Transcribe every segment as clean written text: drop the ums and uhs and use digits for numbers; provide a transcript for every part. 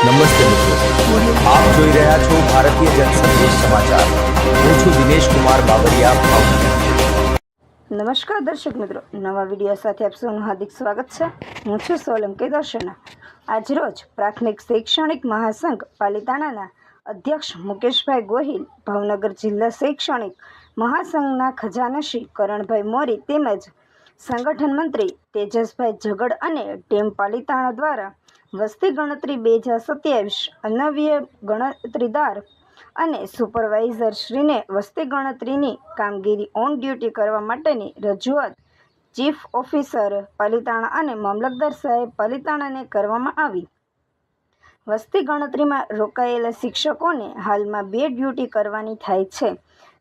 નમસ્તે મિત્રો, આપ જોઈ રહ્યા છો ભારતીય જનસંદેશ સમાચાર। હું છું દિનેશ કુમાર બાબરિયા, ભાવનગર। નમસ્કાર દર્શક મિત્રો, નવા વિડીયો સાથે આપ સૌનું હાર્દિક સ્વાગત છે। હું છું સોલંકી દર્શના। આજરોજ પ્રાથમિક શૈક્ષણિક મહાસંઘ પાલિતાણાના અધ્યક્ષ મુકેશભાઈ ગોહિલ, ભાવનગર જિલ્લા શૈક્ષણિક મહાસંઘના ખજાનશી કરણભાઈ મોરી તેમજ સંગઠન મંત્રી તેજસભાઈ ઝગડ અને ટીમ પાલિતાણા દ્વારા વસ્તી ગણતરી 2027 અનવ્ય ગણતરીદાર અને સુપરવાઇઝર શ્રીને વસ્તી ગણતરીની કામગીરી ઓન ડ્યુટી કરવા માટેની રજૂઆત ચીફ ઓફિસર પાલિતાણા અને મામલતદાર સાહેબ પાલિતાણાને કરવામાં આવી। વસ્તી ગણતરીમાં રોકાયેલા શિક્ષકોને હાલમાં 2 ડ્યુટી કરવાની થાય છે,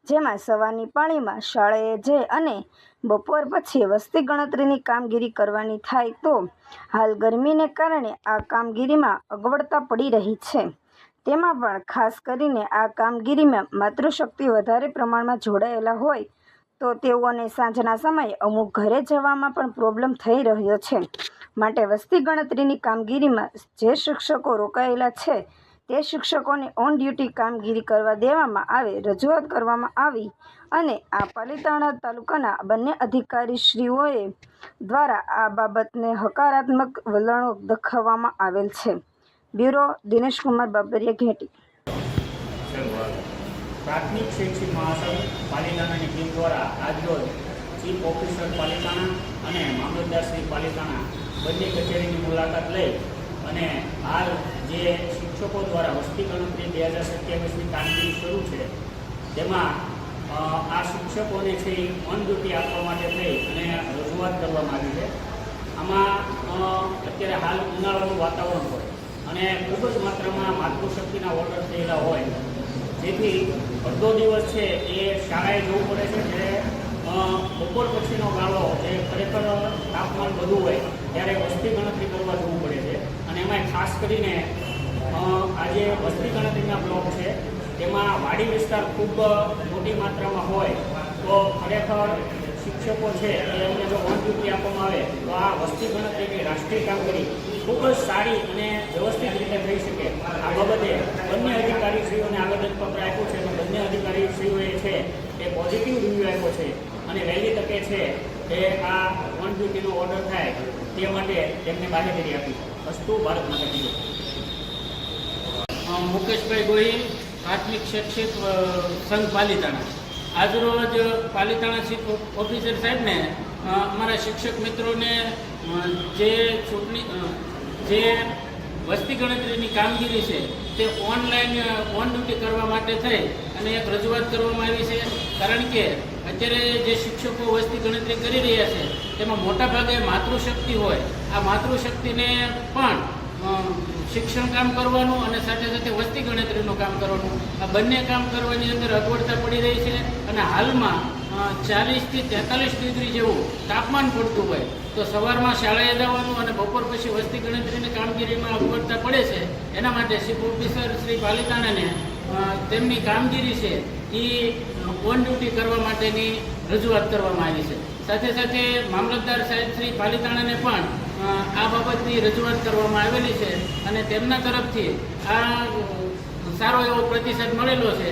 જેમાં સવારની પાળીમાં શાળાએ જઈ અને બપોર પછી વસ્તી ગણતરીની કામગીરી કરવાની થાય તો હાલ ગરમીને કારણે આ કામગીરીમાં અગવડતા પડી રહી છે। તેમાં પણ ખાસ કરીને આ કામગીરીમાં માતૃશક્તિ વધારે પ્રમાણમાં જોડાયેલા હોય તો તેઓને સાંજના સમયે અમુક ઘરે જવામાં પણ પ્રોબ્લેમ થઈ રહ્યો છે। માટે વસ્તી ગણતરીની કામગીરીમાં જે શિક્ષકો રોકાયેલા છે તે શિક્ષકોને ઓન ડ્યુટી કામગીરી કરવા દેવામાં આવે રજૂઆત કરવામાં આવી અને આ પાલિતાણા તાલુકાના બંને અધિકારીશ્રીઓએ દ્વારા આ બાબતને હકારાત્મક વલણો દાખવવામાં આવેલ છે। બ્યુરો દિનેશ કુમાર બાબરિયા, ઘેટી। પ્રાથમિક શૈક્ષિક મહાસંઘ પાલિતાણાની ટીમ દ્વારા આજરોજ ચીફ ઓફિસર પાલિતાણા અને મામલતદાર શ્રી પાલિતાણા બંને કચેરીની મુલાકાત લઈ અને હાલ જે શિક્ષકો દ્વારા વસ્તી ગણતરી 2027ની કામગીરી શરૂ છે તેમાં આ શિક્ષકોને છે ઓન ડ્યુટી આપવા માટે થઈ અને રજૂઆત કરવામાં આવી છે। આમાં અત્યારે હાલ ઉનાળાનું વાતાવરણ હોય અને ખૂબ જ માત્રામાં માતૃશક્તિના ઓર્ડર થયેલા હોય, જેથી અડધો દિવસ છે એ શાળાએ જવું પડે છે, જ્યારે બપોર પછીનો ગાળો જે ખરેખર તાપમાન બધું હોય ત્યારે વસ્તી ગણતરી કરવા જવું પડે છે। અને એમાં ખાસ કરીને આજે વસ્તી ગણતરીના બ્લોક છે તેમાં વાડી વિસ્તાર ખૂબ મોટી માત્રામાં હોય તો ખરેખર શિક્ષકો છે એમને જો ઓન ડ્યુટી આપવામાં આવે તો આ વસ્તી ગણતરીની રાષ્ટ્રીય કામગીરી ખૂબ જ સારી અને વ્યવસ્થિત રીતે થઈ શકે। આ બાબતે બંને અધિકારીશ્રીઓને આવેદનપત્ર આપ્યું છે અને બંને અધિકારીશ્રીઓએ છે એ પોઝિટિવ રિવ્યૂ આપ્યો છે અને વહેલી તકે છે એ આ ઓન ડ્યુટીનો ઓર્ડર થાય તે માટે તેમને બાહેધરી આપી છે। અસ્તુ ભારત માતા કી જય। મુકેશભાઈ ગોહિલ, પ્રાથમિક શૈક્ષિક સંઘ પાલિતાણા। આજરોજ પાલિતાણા ચીફ ઓફિસર સાહેબને અમારા શિક્ષક મિત્રોને જે વસ્તી ગણતરીની કામગીરી છે તે ઓનલાઈન ઓન ડ્યુટી કરવા માટે થઈ અને એક રજૂઆત કરવામાં આવી છે। કારણ કે અત્યારે જે શિક્ષકો વસ્તી ગણતરી કરી રહ્યા છે તેમાં મોટાભાગે માતૃશક્તિ હોય, આ માતૃશક્તિને પણ શિક્ષણ કામ કરવાનું અને સાથે સાથે વસ્તી ગણતરીનું કામ કરવાનું, આ બંને કામ કરવાની અંદર અગવડતા પડી રહી છે। અને હાલમાં 40 થી 43 ડિગ્રી જેવું તાપમાન પડતું હોય તો સવારમાં શાળાએ જવાનું અને બપોર પછી વસ્તી ગણતરીની કામગીરીમાં અગવડતા પડે છે। એના માટે ચીફ ઓફિસર શ્રી પાલિતાણાને તેમની કામગીરી છે એ ઓન ડ્યુટી કરવા માટેની રજૂઆત કરવામાં આવી છે। સાથે સાથે મામલતદાર સાહેબ શ્રી પાલિતાણાને પણ આ બાબતની રજૂઆત કરવામાં આવેલી છે અને તેમના તરફથી આ સારો એવો પ્રતિસાદ મળેલો છે